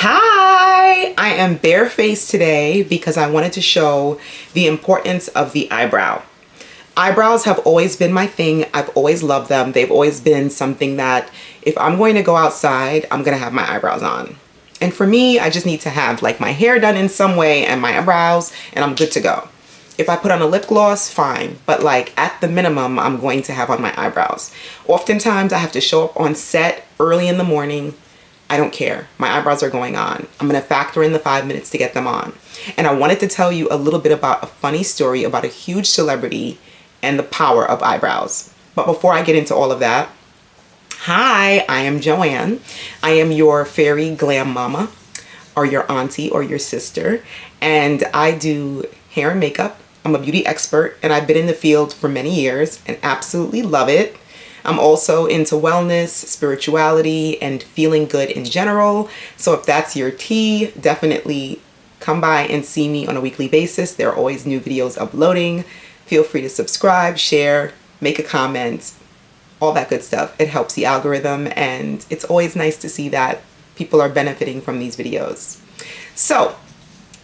Hi! I am barefaced today because I wanted to show the importance of the eyebrow. Eyebrows have always been my thing. I've always loved them. They've always been something that if I'm going to go outside, I'm going to have my eyebrows on. And for me, I just need to have like my hair done in some way and my eyebrows and I'm good to go. If I put on a lip gloss, fine. But like at the minimum, I'm going to have on my eyebrows. Oftentimes I have to show up on set early in the morning. I don't care. My eyebrows are going on. I'm going to factor in the 5 minutes to get them on. And I wanted to tell you a little bit about a funny story about a huge celebrity and the power of eyebrows. But before I get into all of that, hi, I am Joanne. I am your fairy glam mama or your auntie or your sister. And I do hair and makeup. I'm a beauty expert and I've been in the field for many years and absolutely love it. I'm also into wellness, spirituality, and feeling good in general. So if that's your tea, definitely come by and see me on a weekly basis. There are always new videos uploading. Feel free to subscribe, share, make a comment, all that good stuff. It helps the algorithm and it's always nice to see that people are benefiting from these videos. So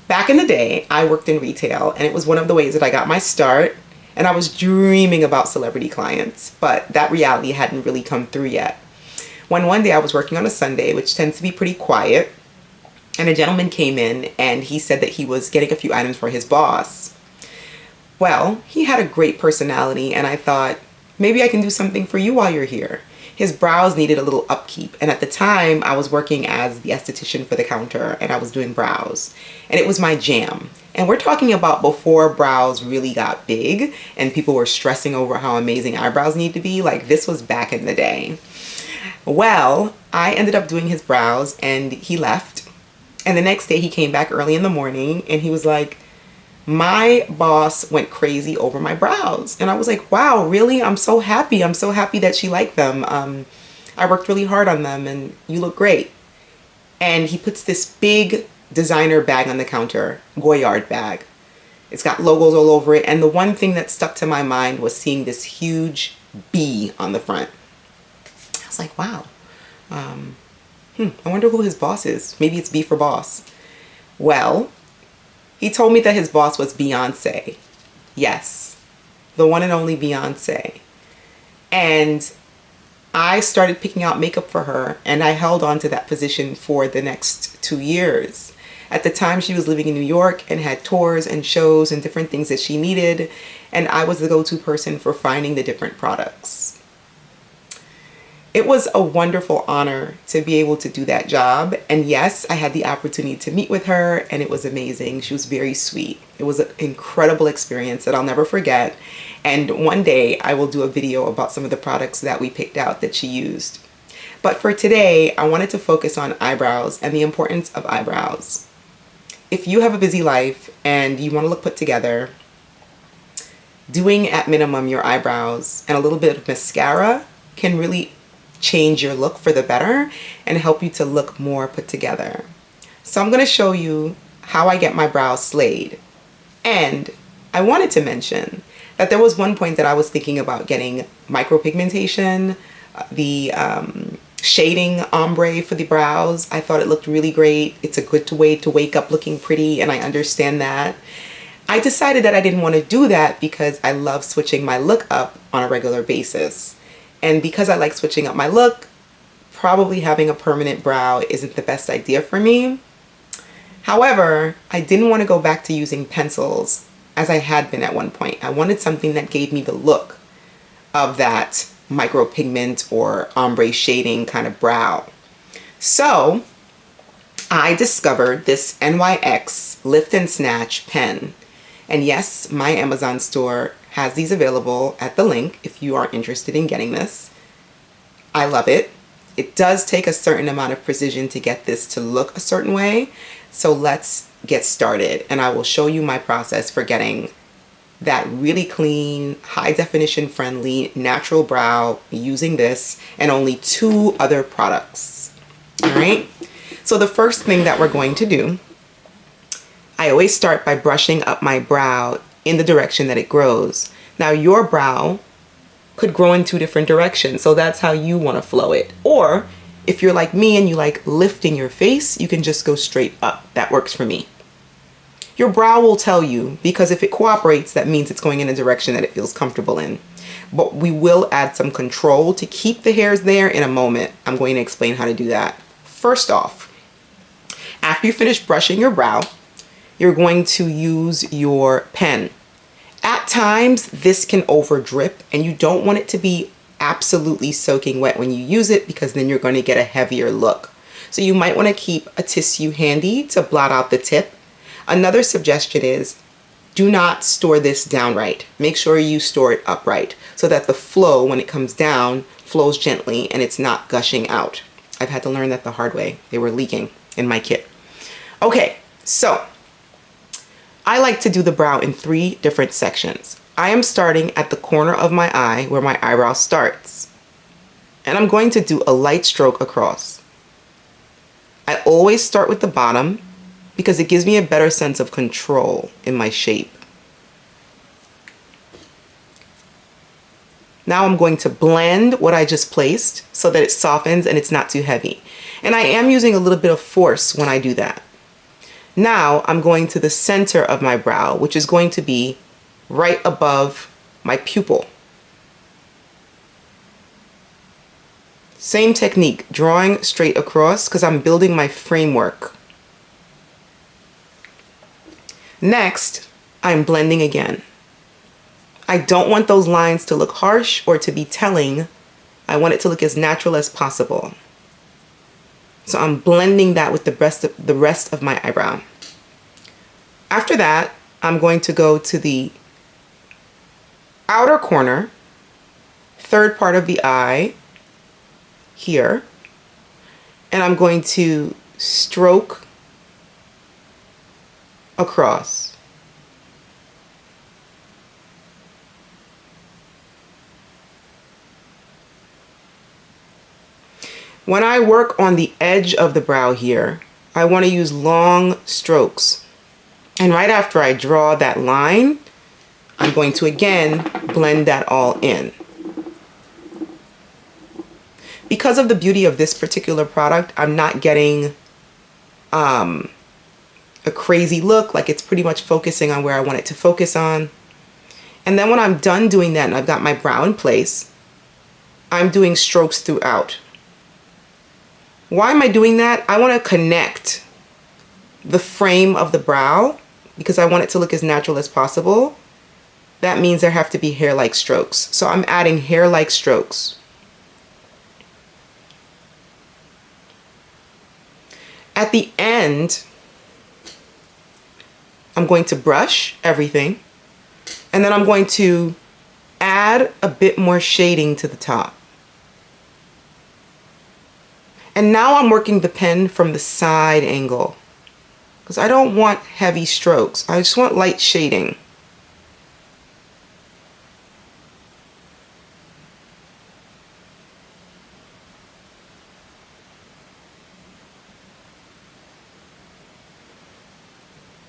back in the day, I worked in retail and it was one of the ways that I got my start. And I was dreaming about celebrity clients, but that reality hadn't really come through yet. When one day I was working on a Sunday, which tends to be pretty quiet, and a gentleman came in and he said that he was getting a few items for his boss. Well, he had a great personality and I thought, maybe I can do something for you while you're here. His brows needed a little upkeep. And at the time I was working as the esthetician for the counter and I was doing brows and it was my jam. And we're talking about before brows really got big and people were stressing over how amazing eyebrows need to be. Like this was back in the day. Well, I ended up doing his brows and he left. And the next day he came back early in the morning and he was like, my boss went crazy over my brows. And I was like, wow, really? I'm so happy. I'm so happy that she liked them. I worked really hard on them and you look great. And he puts this big designer bag on the counter, Goyard bag. It's got logos all over it. And the one thing that stuck to my mind was seeing this huge B on the front. I was like, wow. I wonder who his boss is. Maybe it's B for boss. Well, he told me that his boss was Beyonce. Yes, the one and only Beyonce. And I started picking out makeup for her and I held on to that position for the next 2 years. At the time she was living in New York and had tours and shows and different things that she needed. And I was the go-to person for finding the different products. It was a wonderful honor to be able to do that job. And yes, I had the opportunity to meet with her and it was amazing. She was very sweet. It was an incredible experience that I'll never forget. And one day I will do a video about some of the products that we picked out that she used. But for today, I wanted to focus on eyebrows and the importance of eyebrows. If you have a busy life and you want to look put together, doing at minimum your eyebrows and a little bit of mascara can really change your look for the better and help you to look more put together. So I'm going to show you how I get my brows slayed. And I wanted to mention that there was one point that I was thinking about getting micropigmentation, the shading ombre for the brows. I thought it looked really great. It's a good way to wake up looking pretty and I understand that. I decided that I didn't want to do that because I love switching my look up on a regular basis. And because I like switching up my look, probably having a permanent brow isn't the best idea for me. However, I didn't want to go back to using pencils as I had been at one point. I wanted something that gave me the look of that micropigment or ombre shading kind of brow. So I discovered this NYX Lift and Snatch pen. And yes, my Amazon store has these available at the link if you are interested in getting this. I love it. It does take a certain amount of precision to get this to look a certain way. So let's get started and I will show you my process for getting that really clean, high definition friendly, natural brow using this and only 2 other products. All right. So the first thing that we're going to do, I always start by brushing up my brow in the direction that it grows. Now your brow could grow in 2 different directions, so that's how you want to flow it. Or If you're like me and you like lifting your face, you can just go straight up. That works for me. Your brow will tell you, because if it cooperates, that means it's going in a direction that it feels comfortable in. But we will add some control to keep the hairs there in a moment. I'm going to explain how to do that. First off, after you finish brushing your brow, you're going to use your pen. At times, this can over drip, and you don't want it to be absolutely soaking wet when you use it, because then you're going to get a heavier look. So you might want to keep a tissue handy to blot out the tip. Another suggestion is, do not store this downright. Make sure you store it upright so that the flow, when it comes down, flows gently and it's not gushing out. I've had to learn that the hard way. They were leaking in my kit. Okay, so I like to do the brow in 3 different sections. I am starting at the corner of my eye where my eyebrow starts. And I'm going to do a light stroke across. I always start with the bottom because it gives me a better sense of control in my shape. Now I'm going to blend what I just placed so that it softens and it's not too heavy. And I am using a little bit of force when I do that. Now I'm going to the center of my brow, which is going to be right above my pupil. Same technique, drawing straight across because I'm building my framework. Next, I'm blending again. I don't want those lines to look harsh or to be telling. I want it to look as natural as possible. So I'm blending that with the rest of my eyebrow. After that, I'm going to go to the outer corner, third part of the eye, here, and I'm going to stroke across. When I work on the edge of the brow here, I want to use long strokes. And right after I draw that line, I'm going to again blend that all in. Because of the beauty of this particular product, I'm not getting a crazy look, like it's pretty much focusing on where I want it to focus on. And then when I'm done doing that and I've got my brow in place, I'm doing strokes throughout. Why am I doing that? I want to connect the frame of the brow because I want it to look as natural as possible. That means there have to be hair-like strokes. So I'm adding hair-like strokes. At the end, I'm going to brush everything, and then I'm going to add a bit more shading to the top. And now I'm working the pen from the side angle because I don't want heavy strokes. I just want light shading.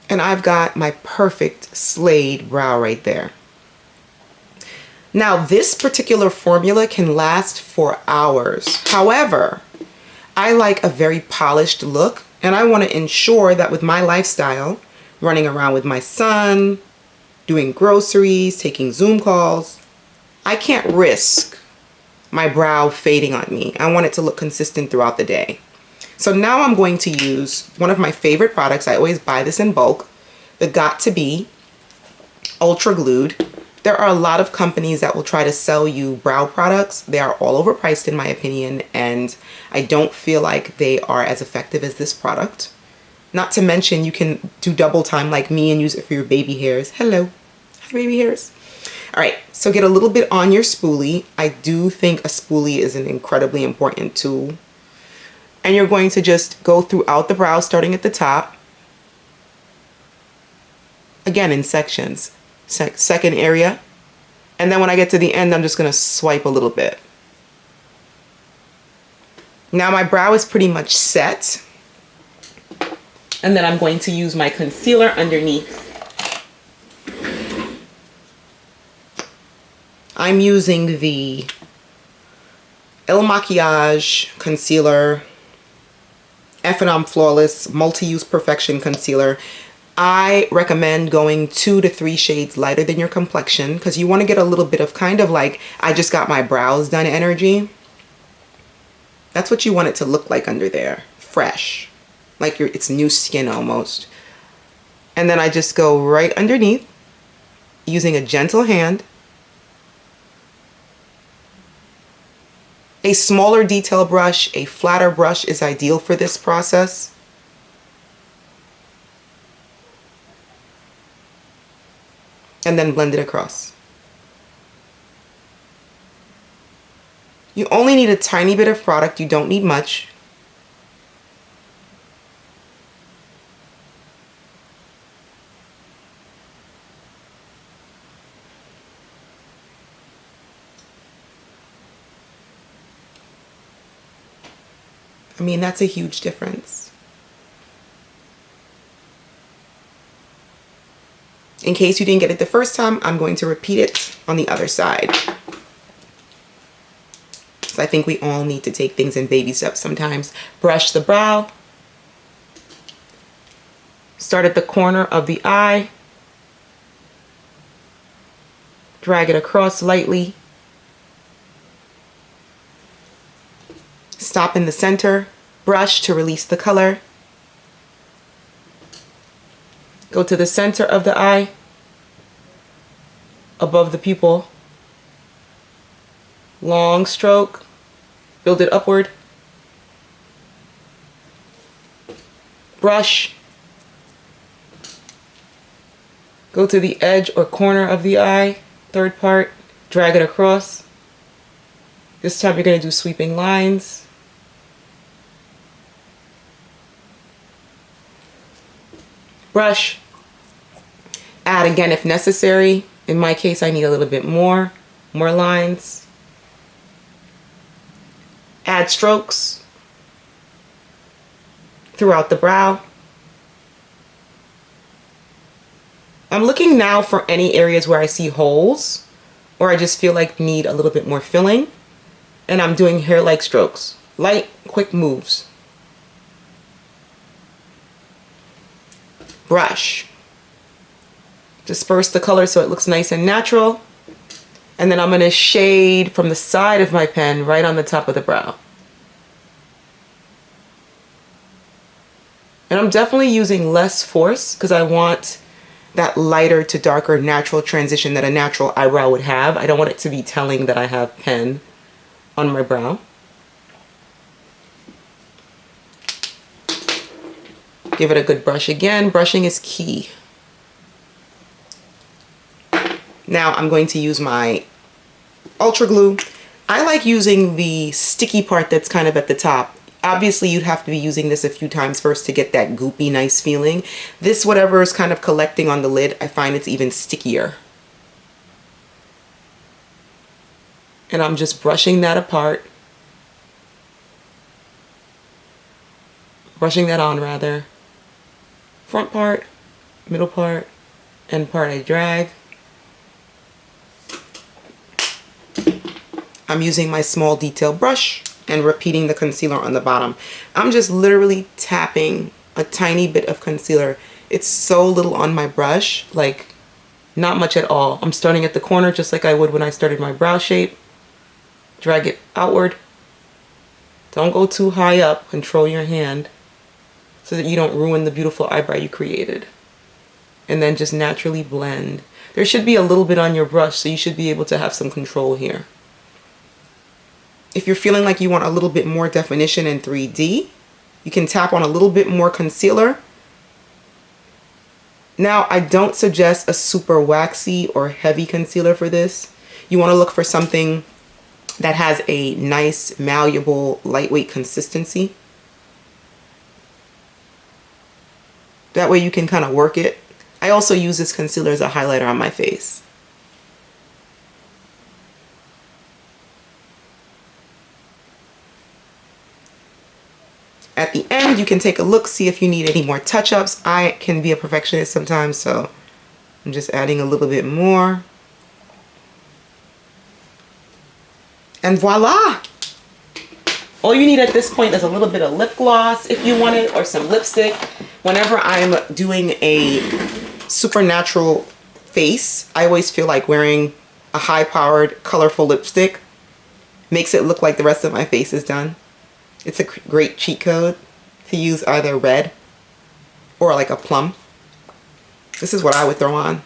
And I've got my perfect slayed brow right there. Now this particular formula can last for hours. However, I like a very polished look, and I want to ensure that with my lifestyle, running around with my son, doing groceries, taking Zoom calls, I can't risk my brow fading on me. I want it to look consistent throughout the day. So now I'm going to use one of my favorite products. I always buy this in bulk, the Got2b Ultra Glued. There are a lot of companies that will try to sell you brow products. They are all overpriced in my opinion, and I don't feel like they are as effective as this product. Not to mention you can do double time like me and use it for your baby hairs. Hello, hi baby hairs. All right, so get a little bit on your spoolie. I do think a spoolie is an incredibly important tool. And you're going to just go throughout the brow starting at the top. Again, in sections. Second area, and then when I get to the end, I'm just going to swipe a little bit. Now my brow is pretty much set, and then I'm going to use my concealer underneath. I'm using the Il Makiage concealer, F&M Flawless Multi-Use Perfection Concealer. I recommend going 2 to 3 shades lighter than your complexion because you want to get a little bit of kind of like, I just got my brows done energy. That's what you want it to look like under there. Fresh. Like it's new skin almost. And then I just go right underneath using a gentle hand. A smaller detail brush, a flatter brush is ideal for this process. And then blend it across. You only need a tiny bit of product, you don't need much. I mean, that's a huge difference. In case you didn't get it the first time, I'm going to repeat it on the other side. So I think we all need to take things in baby steps sometimes. Brush the brow. Start at the corner of the eye. Drag it across lightly. Stop in the center. Brush to release the color. Go to the center of the eye, above the pupil. Long stroke, build it upward. Brush. Go to the edge or corner of the eye, third part, drag it across. This time you're going to do sweeping lines. Brush. Add again if necessary. In my case, I need a little bit more lines. Add strokes throughout the brow. I'm looking now for any areas where I see holes or I just feel like need a little bit more filling. And I'm doing hair-like strokes, light, quick moves. Brush. Disperse the color so it looks nice and natural. And then I'm going to shade from the side of my pen right on the top of the brow. And I'm definitely using less force because I want that lighter to darker natural transition that a natural eyebrow would have. I don't want it to be telling that I have pen on my brow. Give it a good brush again. Brushing is key. Now I'm going to use my Ultra Glue. I like using the sticky part that's kind of at the top. Obviously, you'd have to be using this a few times first to get that goopy, nice feeling. This, whatever is kind of collecting on the lid, I find it's even stickier. And I'm just brushing that apart. Brushing that on, rather. Front part, middle part, end part I drag. I'm using my small detail brush and repeating the concealer on the bottom. I'm just literally tapping a tiny bit of concealer. It's so little on my brush, like not much at all. I'm starting at the corner just like I would when I started my brow shape. Drag it outward. Don't go too high up. Control your hand so that you don't ruin the beautiful eyebrow you created. And then just naturally blend. There should be a little bit on your brush, so you should be able to have some control here. If you're feeling like you want a little bit more definition in 3D, you can tap on a little bit more concealer. Now, I don't suggest a super waxy or heavy concealer for this. You want to look for something that has a nice, malleable, lightweight consistency. That way you can kind of work it. I also use this concealer as a highlighter on my face. At the end, you can take a look, see if you need any more touch-ups. I can be a perfectionist sometimes, so I'm just adding a little bit more. And voila! All you need at this point is a little bit of lip gloss if you want it, or some lipstick. Whenever I'm doing a supernatural face, I always feel like wearing a high-powered, colorful lipstick makes it look like the rest of my face is done. It's a great cheat code to use either red or like a plum. This is what I would throw on.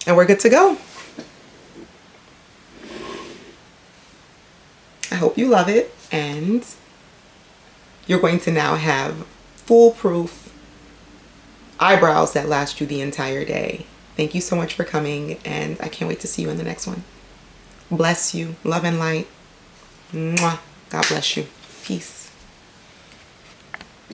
And we're good to go. I hope you love it, and you're going to now have foolproof eyebrows that last you the entire day. Thank you so much for coming, and I can't wait to see you in the next one. Bless you. Love and light. Mwah. God bless you. Peace.